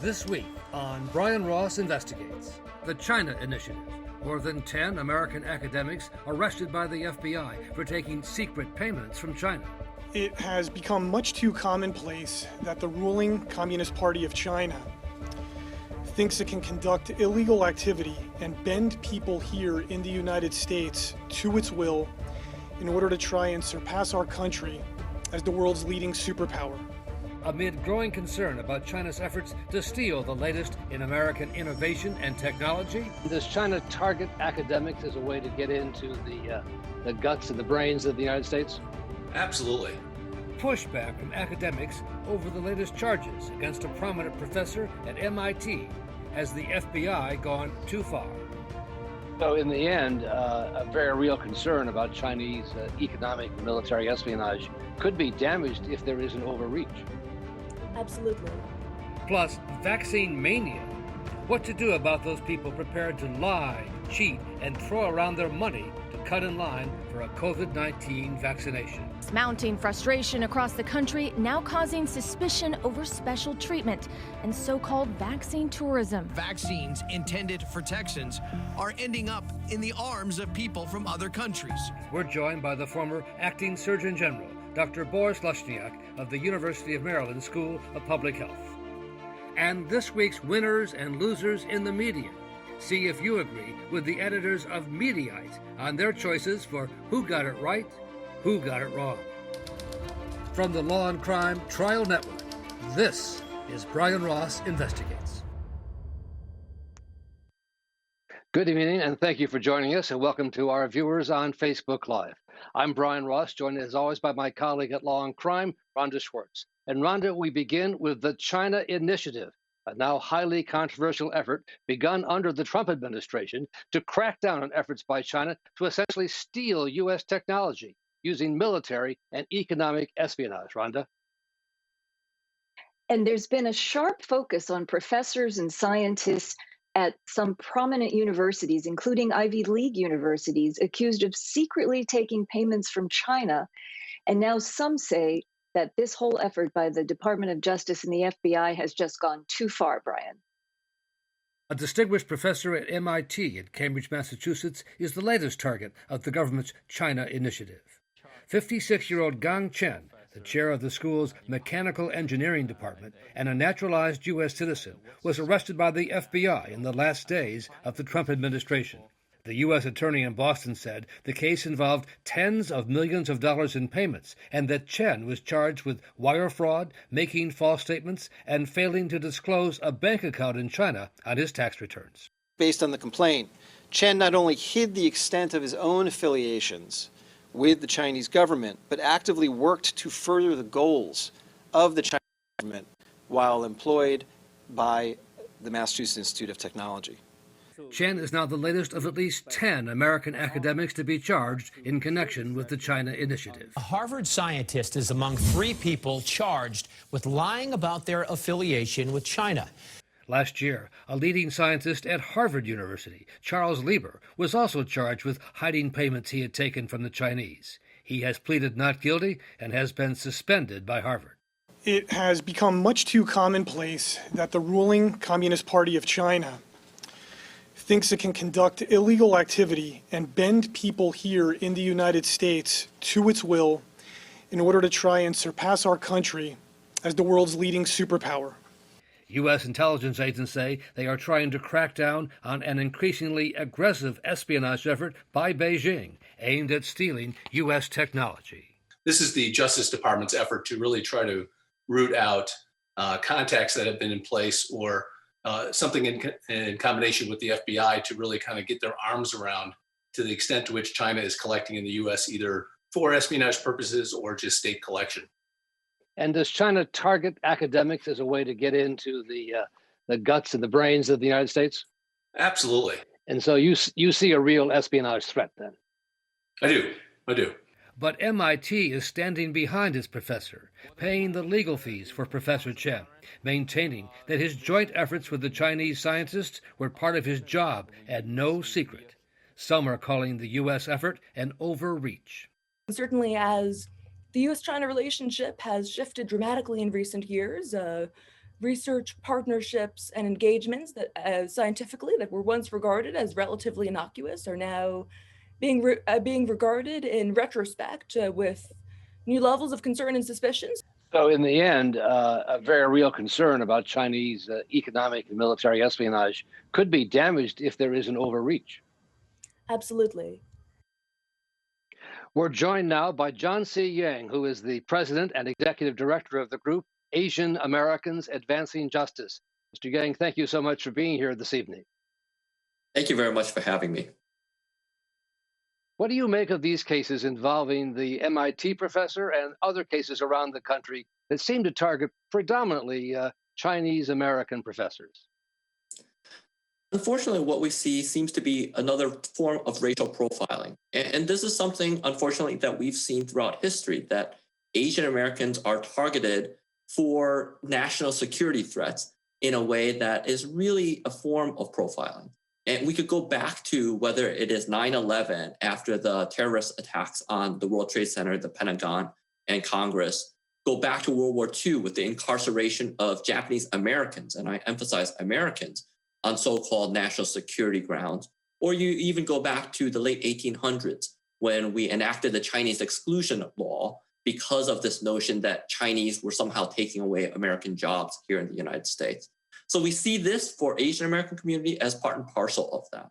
This week on Brian Ross Investigates, the China Initiative. More than 10 American academics arrested by the FBI for taking secret payments from China. It has become much too commonplace that the ruling Communist Party of China thinks it can conduct illegal activity and bend people here in the United States to its will in order to try and surpass our country as the world's leading superpower. Amid growing concern about China's efforts to steal the latest in American innovation and technology. Does China target academics as a way to get into the guts and the brains of the United States? Absolutely. Pushback from academics over the latest charges against a prominent professor at MIT. Has the FBI gone too far? So in the end, a very real concern about Chinese economic and military espionage could be damaged if there is an overreach. Absolutely. Plus, vaccine mania. What to do about those people prepared to lie, cheat, and throw around their money to cut in line for a COVID-19 vaccination. Mounting frustration across the country, now causing suspicion over special treatment and so-called vaccine tourism. Vaccines intended for Texans are ending up in the arms of people from other countries. We're joined by the former acting Surgeon General, Dr. Boris Lushniak of the University of Maryland School of Public Health. And this week's winners and losers in the media. See if you agree with the editors of Mediate on their choices for who got it right, who got it wrong. From the Law&Crime Trial Network, this is Brian Ross Investigates. Good evening, and thank you for joining us, and welcome to our viewers on Facebook Live. I'm Brian Ross, joined as always by my colleague at Law&Crime, Rhonda Schwartz. And Rhonda, we begin with the China Initiative, a now highly controversial effort begun under the Trump administration to crack down on efforts by China to essentially steal U.S. technology using military and economic espionage. Rhonda? And there's been a sharp focus on professors and scientists at some prominent universities, including Ivy League universities, accused of secretly taking payments from China. And now some say that this whole effort by the Department of Justice and the FBI has just gone too far, Brian. A distinguished professor at MIT in Cambridge, Massachusetts, is the latest target of the government's China Initiative. 56-year-old Gang Chen, the chair of the school's mechanical engineering department and a naturalized U.S. citizen, was arrested by the FBI in the last days of the Trump administration. The U.S. attorney in Boston said the case involved tens of millions of dollars in payments and that Chen was charged with wire fraud, making false statements, and failing to disclose a bank account in China on his tax returns. Based on the complaint, Chen not only hid the extent of his own affiliations with the Chinese government, but actively worked to further the goals of the Chinese government while employed by the Massachusetts Institute of Technology. Chen is now the latest of at least 10 American academics to be charged in connection with the China Initiative. A Harvard scientist is among 3 people charged with lying about their affiliation with China. Last year, a leading scientist at Harvard University, Charles Lieber, was also charged with hiding payments he had taken from the Chinese. He has pleaded not guilty and has been suspended by Harvard. It has become much too commonplace that the ruling Communist Party of China thinks it can conduct illegal activity and bend people here in the United States to its will in order to try and surpass our country as the world's leading superpower. U.S. intelligence agents say they are trying to crack down on an increasingly aggressive espionage effort by Beijing aimed at stealing U.S. technology. This is the Justice Department's effort to really try to root out contacts that have been in place or something in combination with the FBI to really kind of get their arms around to the extent to which China is collecting in the U.S. either for espionage purposes or just state collection. And does China target academics as a way to get into the guts and the brains of the United States? Absolutely. And so you see a real espionage threat then? I do. But MIT is standing behind its professor, paying the legal fees for Professor Chen, maintaining that his joint efforts with the Chinese scientists were part of his job and no secret. Some are calling the U.S. effort an overreach. Certainly, as the U.S.-China relationship has shifted dramatically in recent years, research partnerships and engagements that scientifically that were once regarded as relatively innocuous are now being regarded in retrospect with new levels of concern and suspicions. So, in the end, a very real concern about Chinese economic and military espionage could be damaged if there is an overreach. Absolutely. We're joined now by John C. Yang, who is the president and executive director of the group Asian Americans Advancing Justice. Mr. Yang, thank you so much for being here this evening. Thank you very much for having me. What do you make of these cases involving the MIT professor and other cases around the country that seem to target predominantly Chinese American professors? Unfortunately, what we see seems to be another form of racial profiling. And this is something, unfortunately, that we've seen throughout history, that Asian Americans are targeted for national security threats in a way that is really a form of profiling. And we could go back to whether it is 9/11 after the terrorist attacks on the World Trade Center, the Pentagon, and Congress, go back to World War II with the incarceration of Japanese Americans, and I emphasize Americans, on so-called national security grounds. Or you even go back to the late 1800s when we enacted the Chinese exclusion law because of this notion that Chinese were somehow taking away American jobs here in the United States. So we see this for Asian American community as part and parcel of that.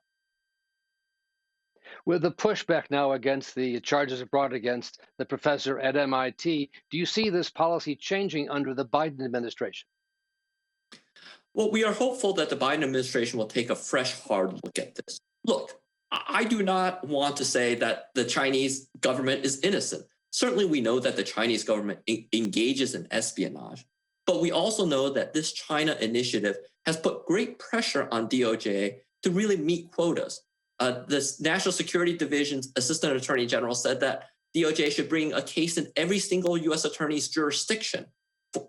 With the pushback now against the charges brought against the professor at MIT, do you see this policy changing under the Biden administration? Well, we are hopeful that the Biden administration will take a fresh, hard look at this. Look, I do not want to say that the Chinese government is innocent. Certainly, we know that the Chinese government engages in espionage, but we also know that this China initiative has put great pressure on DOJ to really meet quotas. The National Security Division's Assistant Attorney General said that DOJ should bring a case in every single U.S. attorney's jurisdiction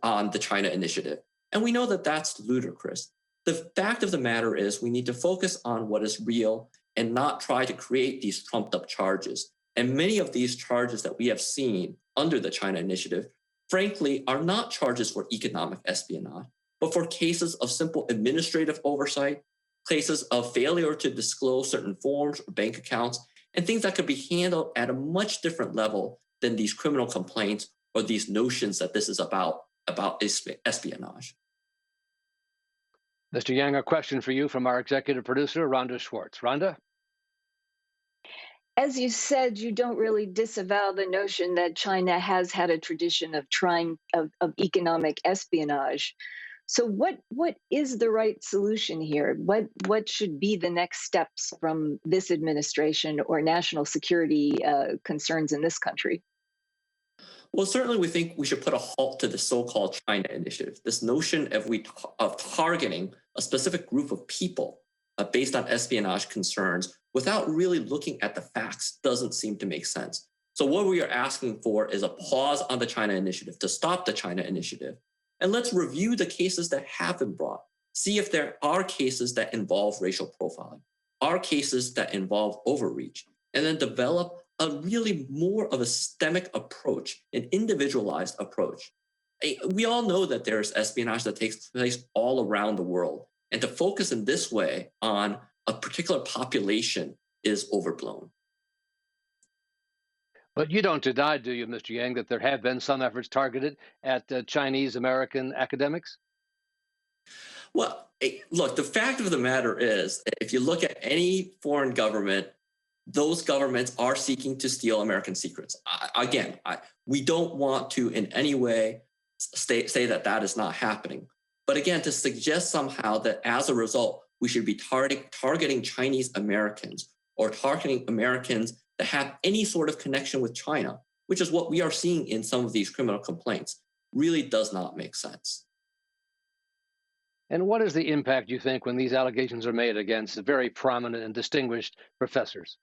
on the China initiative. And we know that that's ludicrous. The fact of the matter is we need to focus on what is real and not try to create these trumped up charges. And many of these charges that we have seen under the China initiative, frankly, are not charges for economic espionage, but for cases of simple administrative oversight, cases of failure to disclose certain forms or bank accounts, and things that could be handled at a much different level than these criminal complaints or these notions that this is about espionage. Mr. Yang, a question for you from our executive producer, Rhonda Schwartz. Rhonda? As you said, you don't really disavow the notion that China has had a tradition of of economic espionage. So what is the right solution here? What should be the next steps from this administration or national security concerns in this country? Well, certainly we think we should put a halt to the so-called China initiative. This notion of targeting a specific group of people based on espionage concerns without really looking at the facts doesn't seem to make sense. So what we are asking for is a pause on the China initiative, to stop the China initiative. And let's review the cases that have been brought. See if there are cases that involve racial profiling, are cases that involve overreach, and then develop a really more of a systemic approach, an individualized approach. We all know that there's espionage that takes place all around the world. And to focus in this way on a particular population is overblown. But you don't deny, do you, Mr. Yang, that there have been some efforts targeted at Chinese American academics? Well, look, the fact of the matter is, if you look at any foreign government, those governments are seeking to steal American secrets. We don't want to in any way say that that is not happening. But again, to suggest somehow that as a result, we should be targeting Chinese Americans or targeting Americans that have any sort of connection with China, which is what we are seeing in some of these criminal complaints, really does not make sense. And what is the impact, you think, when these allegations are made against very prominent and distinguished professors?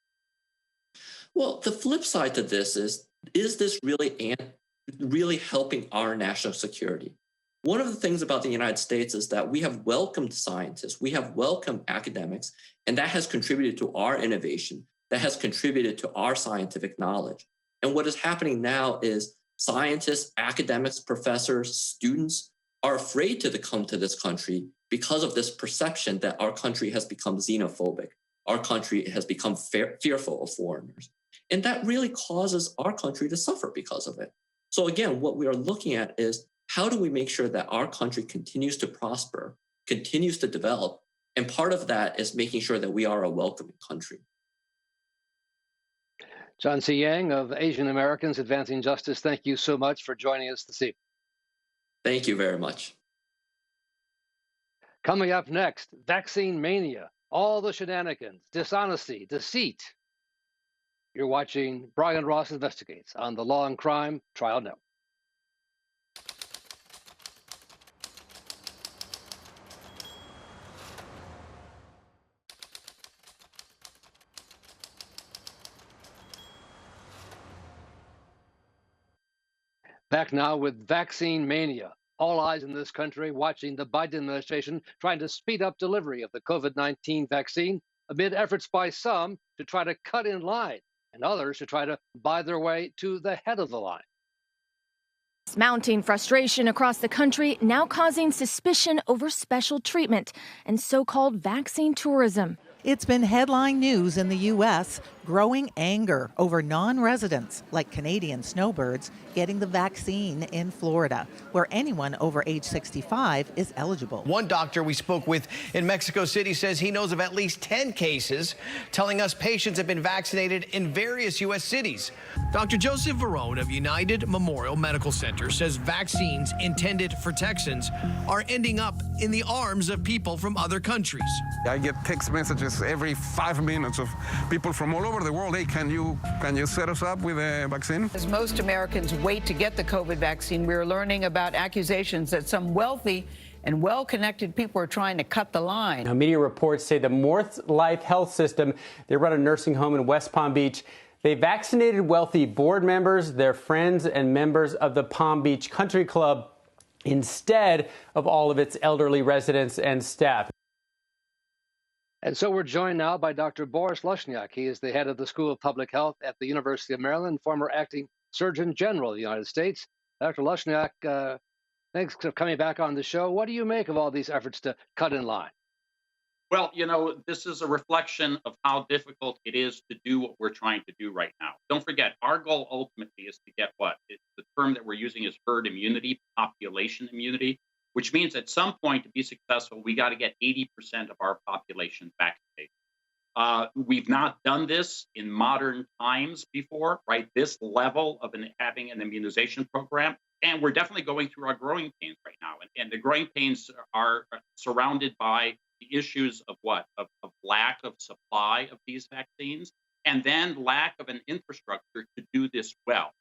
Well, the flip side to this is this really helping our national security? One of the things about the United States is that we have welcomed scientists, we have welcomed academics, and that has contributed to our innovation, that has contributed to our scientific knowledge. And what is happening now is scientists, academics, professors, students are afraid to come to this country because of this perception that our country has become xenophobic. Our country has become fearful of foreigners. And that really causes our country to suffer because of it. So again, what we are looking at is how do we make sure that our country continues to prosper, continues to develop, and part of that is making sure that we are a welcoming country. John C. Yang of Asian Americans Advancing Justice, thank you so much for joining us this evening. Thank you very much. Coming up next, vaccine mania, all the shenanigans, dishonesty, deceit. You're watching Brian Ross Investigates on the Law and Crime Trial Network. Back now with vaccine mania. All eyes in this country watching the Biden administration trying to speed up delivery of the COVID-19 vaccine amid efforts by some to try to cut in line and others to try to buy their way to the head of the line. Mounting frustration across the country now causing suspicion over special treatment and so-called vaccine tourism. It's been headline news in the U.S., growing anger over non-residents, like Canadian snowbirds, getting the vaccine in Florida, where anyone over age 65 is eligible. One doctor we spoke with in Mexico City says he knows of at least 10 cases, telling us patients have been vaccinated in various U.S. cities. Dr. Joseph Varone of United Memorial Medical Center says vaccines intended for Texans are ending up in the arms of people from other countries. I get text messages every 5 minutes of people from all over the world. Hey, can you set us up with a vaccine? As most Americans wait to get the COVID vaccine, we're learning about accusations that some wealthy and well-connected people are trying to cut the line. Now, media reports say the North Life Health System, they run a nursing home in West Palm Beach. They vaccinated wealthy board members, their friends, and members of the Palm Beach Country Club instead of all of its elderly residents and staff. And so we're joined now by Dr. Boris Lushniak. He is the head of the School of Public Health at the University of Maryland, former acting Surgeon General of the United States. Dr. Lushniak, thanks for coming back on the show. What do you make of all these efforts to cut in line? Well, this is a reflection of how difficult it is to do what we're trying to do right now. Don't forget, our goal ultimately is to get what? The term that we're using is herd immunity, population immunity, which means at some point to be successful, we got to get 80% of our population vaccinated. We've not done this in modern times before, right? This level of having an immunization program. And we're definitely going through our growing pains right now. And the growing pains are surrounded by the issues of what? Of lack of supply of these vaccines, and then lack of an infrastructure to do this well.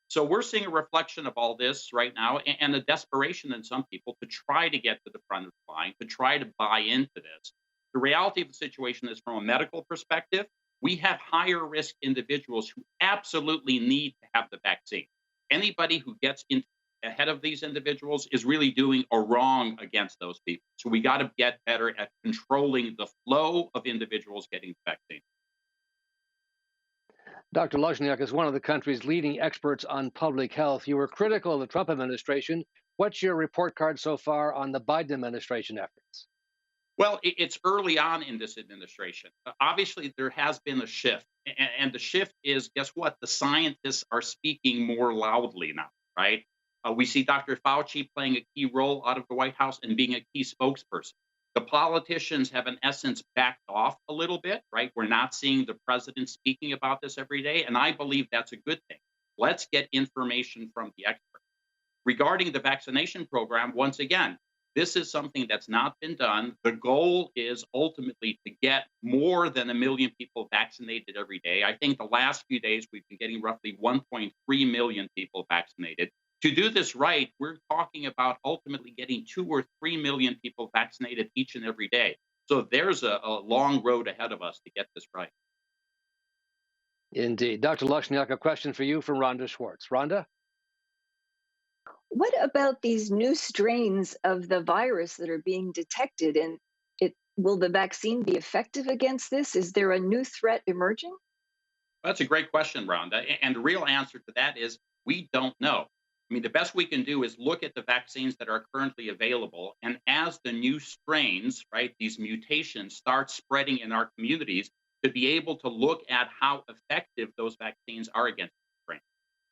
So we're seeing a reflection of all this right now, and a desperation in some people to try to get to the front of the line, to try to buy into this. The reality of the situation is, from a medical perspective, we have higher risk individuals who absolutely need to have the vaccine. Anybody who gets in ahead of these individuals is really doing a wrong against those people. So we got to get better at controlling the flow of individuals getting the vaccine. Dr. Lushniak is one of the country's leading experts on public health. You were critical of the Trump administration. What's your report card so far on the Biden administration efforts? Well, it's early on in this administration. Obviously, there has been a shift. And the shift is, guess what? The scientists are speaking more loudly now, right? We see Dr. Fauci playing a key role out of the White House and being a key spokesperson. The politicians have, in essence, backed off a little bit, right? We're not seeing the president speaking about this every day, and I believe that's a good thing. Let's get information from the experts. Regarding the vaccination program, once again, this is something that's not been done. The goal is ultimately to get more than 1 million people vaccinated every day. I think the last few days we've been getting roughly 1.3 million people vaccinated. To do this right, we're talking about ultimately getting 2 or 3 million people vaccinated each and every day. So there's a long road ahead of us to get this right. Indeed. Dr. Lushniak, a question for you from Rhonda Schwartz. Rhonda? What about these new strains of the virus that are being detected? And will the vaccine be effective against this? Is there a new threat emerging? That's a great question, Rhonda. And the real answer to that is we don't know. I mean, the best we can do is look at the vaccines that are currently available. And as the new strains, right, these mutations start spreading in our communities, to be able to look at how effective those vaccines are against the strain.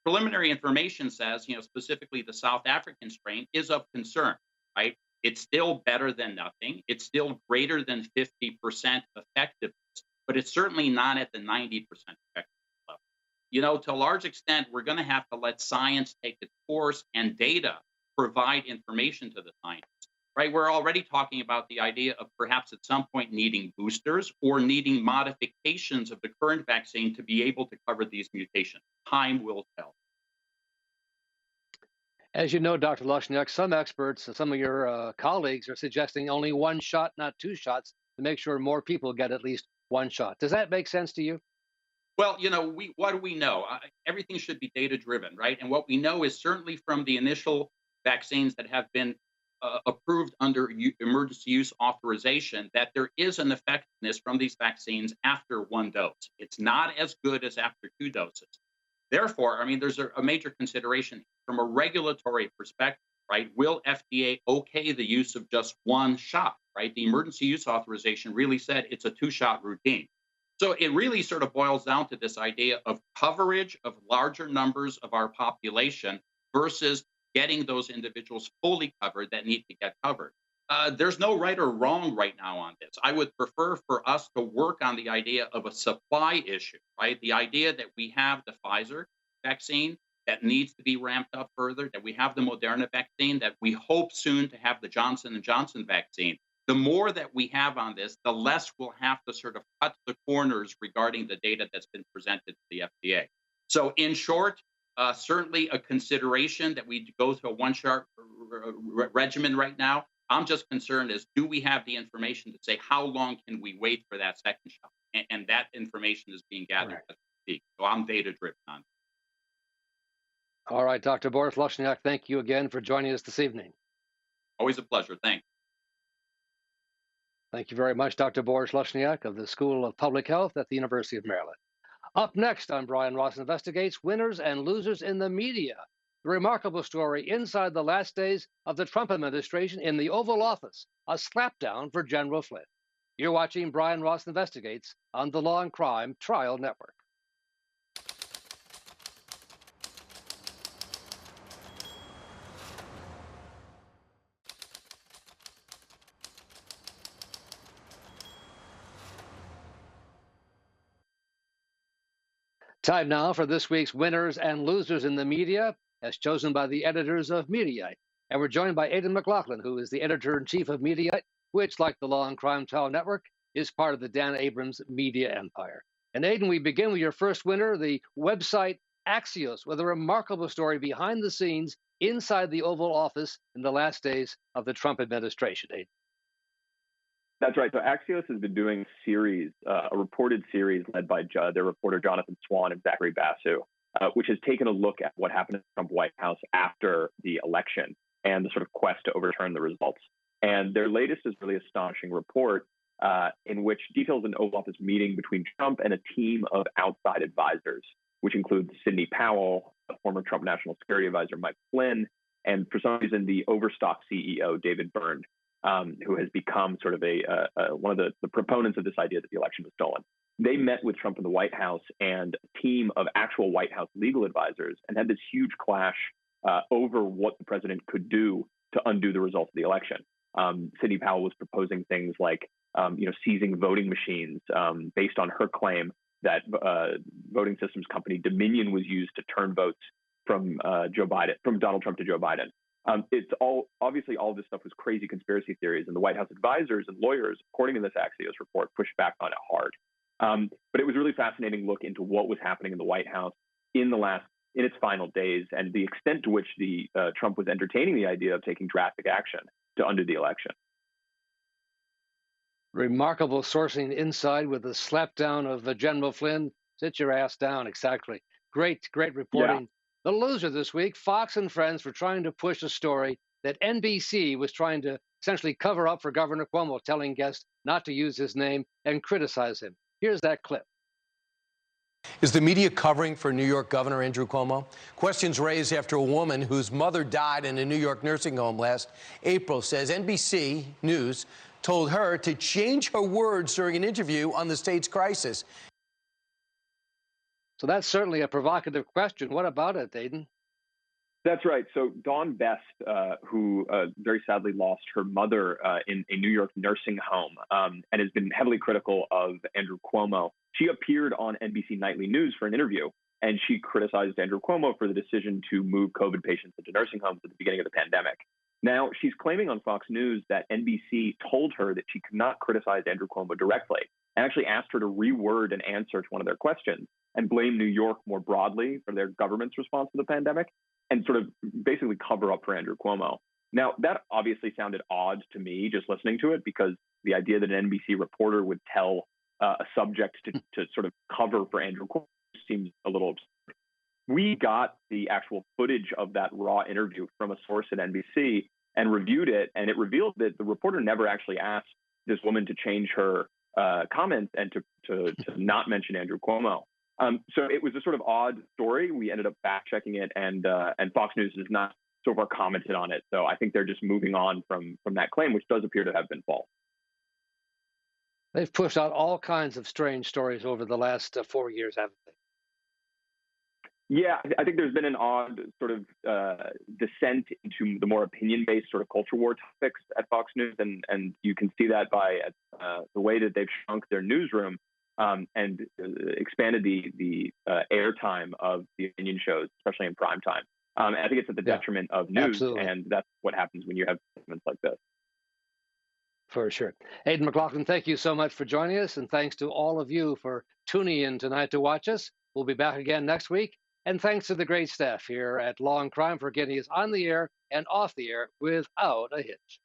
Preliminary information says, specifically the South African strain is of concern, right? It's still better than nothing. It's still greater than 50% effectiveness, but it's certainly not at the 90% effectiveness level. To a large extent, we're going to have to let science take its course and data provide information to the scientists. Right, we're already talking about the idea of perhaps at some point needing boosters or needing modifications of the current vaccine to be able to cover these mutations. Time will tell. As you know, Dr. Lushniak, some experts, some of your colleagues are suggesting only one shot, not two shots, to make sure more people get at least one shot. Does that make sense to you? Well, what do we know? Everything should be data-driven, right? And what we know is certainly from the initial vaccines that have been approved under emergency use authorization that there is an effectiveness from these vaccines after one dose. It's not as good as after two doses. Therefore, there's a major consideration from a regulatory perspective, right? Will FDA okay the use of just one shot, right? The emergency use authorization really said it's a two-shot routine. So it really sort of boils down to this idea of coverage of larger numbers of our population versus getting those individuals fully covered that need to get covered. There's no right or wrong right now on this. I would prefer for us to work on the idea of a supply issue, right? The idea that we have the Pfizer vaccine that needs to be ramped up further, that we have the Moderna vaccine, that we hope soon to have the Johnson & Johnson vaccine. The more that we have on this, the less we'll have to sort of cut the corners regarding the data that's been presented to the FDA. So in short, certainly a consideration that we go to a one-shot regimen right now. I'm just concerned is, do we have the information to say how long can we wait for that second shot? And that information is being gathered as we speak. So I'm data-driven on it. All right, Dr. Boris Lushniak, thank you again for joining us this evening. Always a pleasure. Thanks. Thank you very much, Dr. Boris Lushniak of the School of Public Health at the University of Maryland. Up next on Brian Ross Investigates, winners and losers in the media. The remarkable story inside the last days of the Trump administration in the Oval Office, a slapdown for General Flynn. You're watching Brian Ross Investigates on the Law and Crime Trial Network. Time now for this week's winners and losers in the media, as chosen by the editors of Mediate. And we're joined by Aidan McLaughlin, who is the editor-in-chief of Mediate, which, like the Law and Crime Trial Network, is part of the Dan Abrams media empire. And Aidan, we begin with your first winner, the website Axios, with a remarkable story behind the scenes inside the Oval Office in the last days of the Trump administration. Aidan. That's right. So Axios has been doing a reported series led by their reporter Jonathan Swan and Zachary Basu, which has taken a look at what happened in the Trump White House after the election and the sort of quest to overturn the results. And their latest is really astonishing report in which details an Oval Office meeting between Trump and a team of outside advisors, which includes Sidney Powell, former Trump National Security Advisor Mike Flynn, and for some reason the Overstock CEO David Byrne, who has become sort of one of the proponents of this idea that the election was stolen. They met with Trump in the White House and a team of actual White House legal advisors and had this huge clash over what the president could do to undo the results of the election. Sidney Powell was proposing things like, seizing voting machines based on her claim that voting systems company Dominion was used to turn votes from Donald Trump to Joe Biden. It's obviously all of this stuff was crazy conspiracy theories, and the White House advisors and lawyers, according to this Axios report, pushed back on it hard. But it was a really fascinating look into what was happening in the White House in its final days, and the extent to which Trump was entertaining the idea of taking drastic action to undo the election. Remarkable sourcing inside with the slapdown of General Flynn. Sit your ass down, exactly. Great reporting. Yeah. The loser this week, Fox and Friends, for trying to push a story that NBC was trying to essentially cover up for Governor Cuomo, telling guests not to use his name and criticize him. Here's that clip. Is the media covering for New York Governor Andrew Cuomo? Questions raised after a woman whose mother died in a New York nursing home last April says NBC News told her to change her words during an interview on the state's crisis. So that's certainly a provocative question. What about it, Aidan? That's right. So Dawn Best, who very sadly lost her mother in a New York nursing home and has been heavily critical of Andrew Cuomo, she appeared on NBC Nightly News for an interview, and she criticized Andrew Cuomo for the decision to move COVID patients into nursing homes at the beginning of the pandemic. Now, she's claiming on Fox News that NBC told her that she could not criticize Andrew Cuomo directly, and actually asked her to reword an answer to one of their questions and blame New York more broadly for their government's response to the pandemic, and sort of basically cover up for Andrew Cuomo. Now, that obviously sounded odd to me just listening to it, because the idea that an NBC reporter would tell a subject to sort of cover for Andrew Cuomo seems a little absurd. We got the actual footage of that raw interview from a source at NBC and reviewed it, and it revealed that the reporter never actually asked this woman to change her comments and to not mention Andrew Cuomo. So it was a sort of odd story. We ended up fact-checking it, and Fox News has not so far commented on it. So I think they're just moving on from that claim, which does appear to have been false. They've pushed out all kinds of strange stories over the last 4 years, haven't they? Yeah, I think there's been an odd sort of descent into the more opinion-based sort of culture war topics at Fox News, and you can see that by the way that they've shrunk their newsroom and expanded the airtime of the opinion shows, especially in prime time. I think it's at the detriment of news, absolutely. And that's what happens when you have segments like this. For sure. Aidan McLaughlin, thank you so much for joining us, and thanks to all of you for tuning in tonight to watch us. We'll be back again next week, and thanks to the great staff here at Law&Crime for getting us on the air and off the air without a hitch.